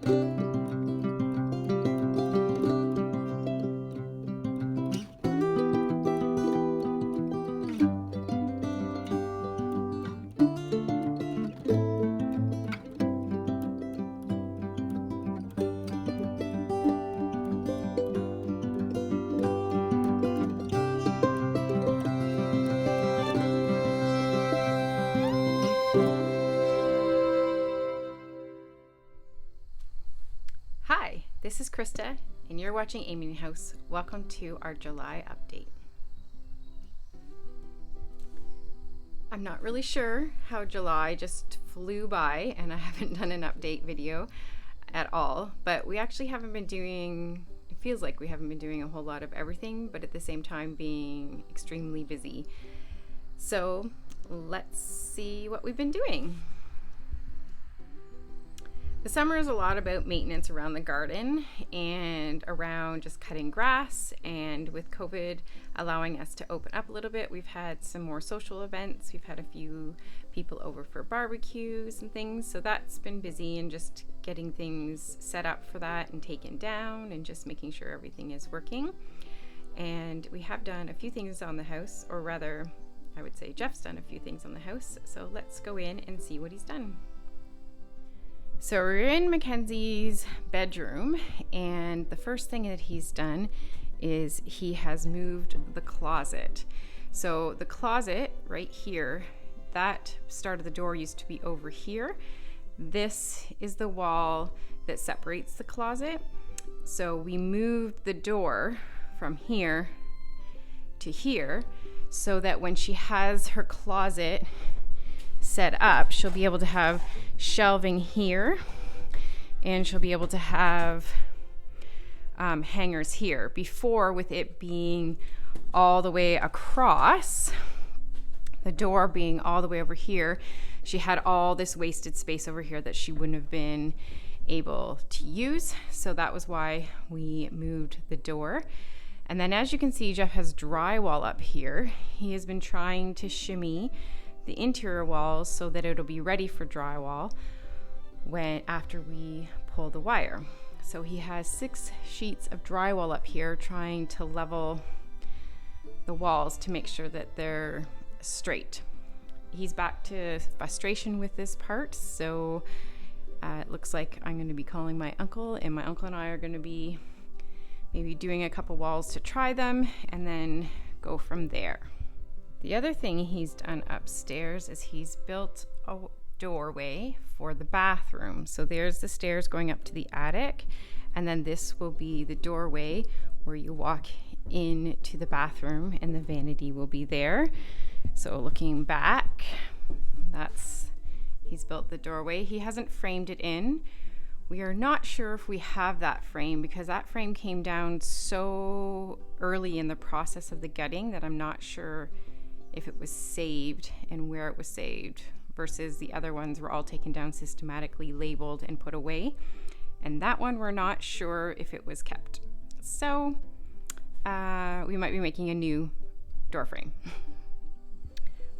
Hi, this is Krista, and you're watching Amy House. Welcome to our July update. I'm not really sure how July just flew by, and I haven't done an update video at all, but we actually haven't been doing, it feels like we haven't been doing a whole lot of everything, but at the same time being extremely busy. So let's see what we've been doing. The summer is a lot about maintenance around the garden and around just cutting grass, and with COVID allowing us to open up a little bit, we've had some more social events. We've had a few people over for barbecues and things, so that's been busy, and just getting things set up for that and taken down and just making sure everything is working. And we have done a few things on the house, or rather I would say Jeff's done a few things on the house, so let's go in and see what he's done. So we're in Mackenzie's bedroom, and the first thing that he's done is he has moved the closet. So the closet right here, that start of the door used to be over here. This is the wall that separates the closet. So we moved the door from here to here so that when she has her closet set up, she'll be able to have shelving here, and she'll be able to have hangers here. Before, with it being all the way across, the door being all the way over here, she had all this wasted space over here that she wouldn't have been able to use. So that was why we moved the door. And then, as you can see, Jeff has drywall up here. He has been trying to shimmy the interior walls so that it'll be ready for drywall after we pull the wire. So he has 6 sheets of drywall up here, trying to level the walls to make sure that they're straight. He's back to frustration with this part, so it looks like I'm going to be calling my uncle, and my uncle and I are going to be maybe doing a couple walls to try them and then go from there. The other thing he's done upstairs is he's built a doorway for the bathroom. So there's the stairs going up to the attic, and then this will be the doorway where you walk into the bathroom, and the vanity will be there. So looking back, he's built the doorway. He hasn't framed it in. We are not sure if we have that frame, because that frame came down so early in the process of the gutting that I'm not sure if it was saved and where it was saved, versus the other ones were all taken down systematically, labeled, and put away. And that one we're not sure if it was kept. So we might be making a new door frame.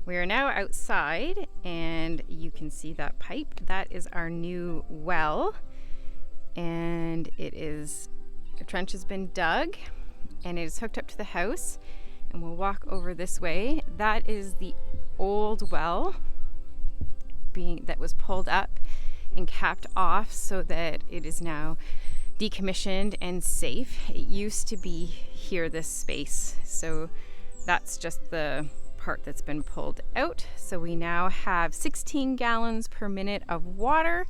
We are now outside, and you can see that pipe. That is our new well, and the trench has been dug, and it is hooked up to the house. And we'll walk over this way. That is the old well that was pulled up and capped off so that it is now decommissioned and safe. It used to be here, this space. So that's just the part that's been pulled out. So we now have 16 gallons per minute of water,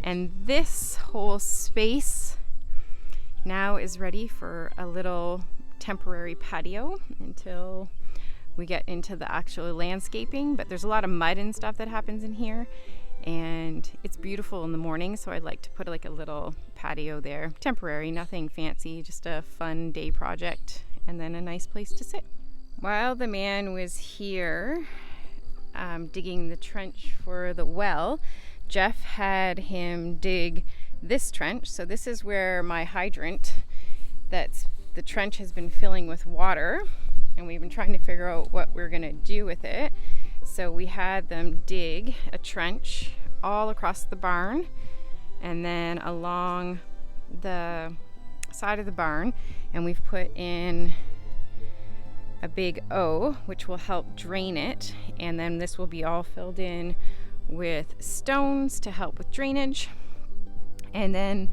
and this whole space now is ready for a little temporary patio until we get into the actual landscaping. But there's a lot of mud and stuff that happens in here, and it's beautiful in the morning, so I'd like to put like a little patio there, temporary, nothing fancy, just a fun day project, and then a nice place to sit. While the man was here digging the trench for the well, Jeff had him dig this trench. So this is where my hydrant, the trench has been filling with water, and we've been trying to figure out what we're gonna do with it. So we had them dig a trench all across the barn, and then along the side of the barn, and we've put in a big O, which will help drain it, and then this will be all filled in with stones to help with drainage. And then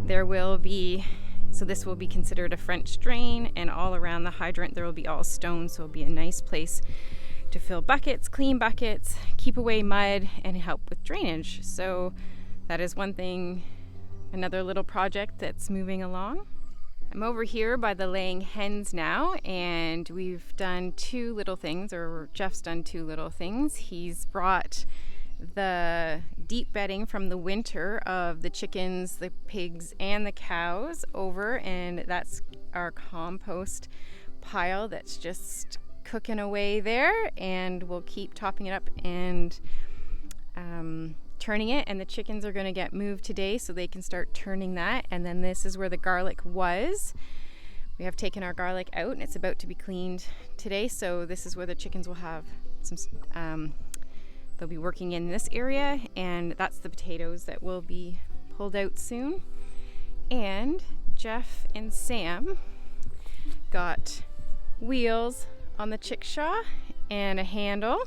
there will be, so this will be considered a French drain, and all around the hydrant there will be all stones, so it'll be a nice place to fill buckets, clean buckets, keep away mud, and help with drainage. So that is one thing, another little project that's moving along. I'm over here by the laying hens now, and we've done two little things, or Jeff's done two little things. He's brought the deep bedding from the winter of the chickens, the pigs, and the cows over, and that's our compost pile that's just cooking away there, and we'll keep topping it up and turning it, and the chickens are going to get moved today so they can start turning that. And then this is where the garlic was. We have taken our garlic out, and it's about to be cleaned today, so this is where the chickens will have some they'll be working in this area, and that's the potatoes that will be pulled out soon. And Jeff and Sam got wheels on the chickshaw and a handle,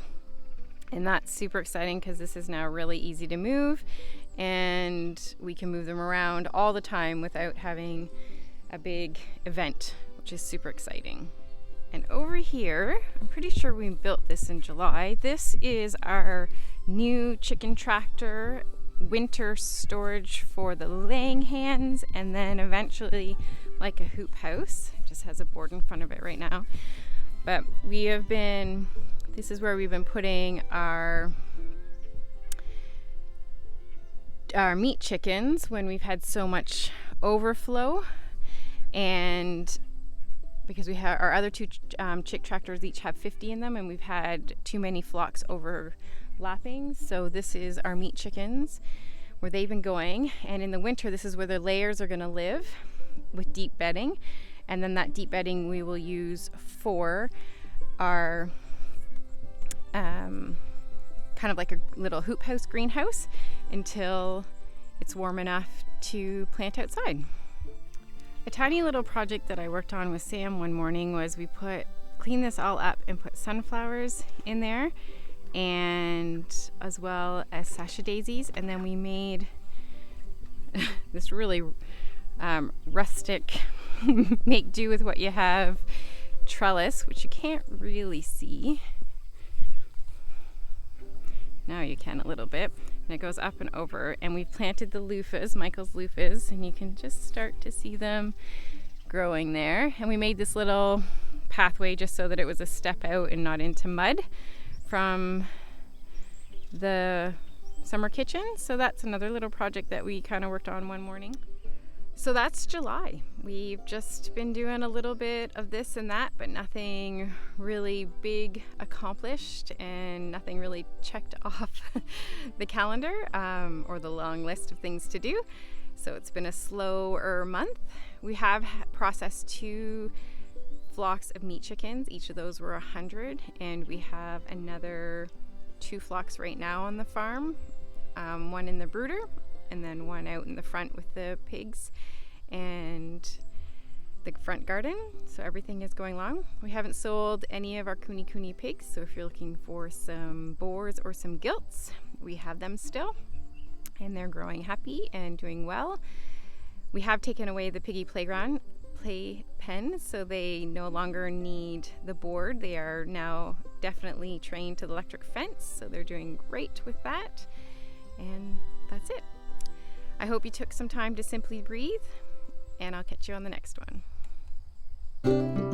and that's super exciting because this is now really easy to move, and we can move them around all the time without having a big event, which is super exciting. And over here, I'm pretty sure we built this in July. This is our new chicken tractor, winter storage for the laying hens, and then eventually like a hoop house. It just has a board in front of it right now. But this is where we've been putting our meat chickens when we've had so much overflow, and because we have our other two chick tractors each have 50 in them, and we've had too many flocks overlapping. So this is our meat chickens where they've been going, and in the winter this is where the layers are going to live with deep bedding, and then that deep bedding we will use for our kind of like a little hoop house, greenhouse, until it's warm enough to plant outside. A tiny little project that I worked on with Sam one morning was we cleaned this all up and put sunflowers in there, and as well as sasha daisies, and then we made this really rustic make do with what you have trellis, which you can't really see. Now you can a little bit, and it goes up and over, and we've planted the loofahs, Michael's loofahs, and you can just start to see them growing there. And we made this little pathway just so that it was a step out and not into mud from the summer kitchen. So that's another little project that we kind of worked on one morning. So that's July. We've just been doing a little bit of this and that, but nothing really big accomplished and nothing really checked off the calendar or the long list of things to do. So it's been a slower month. We have processed 2 flocks of meat chickens. Each of those were 100, and we have another 2 flocks right now on the farm, one in the brooder and then one out in the front with the pigs and the front garden. So everything is going along. We haven't sold any of our kuni pigs, so if you're looking for some boars or some gilts, we have them still, and they're growing happy and doing well. We have taken away the piggy playpen, so they no longer need the board. They are now definitely trained to the electric fence, so they're doing great with that. And that's it. I hope you took some time to simply breathe, and I'll catch you on the next one.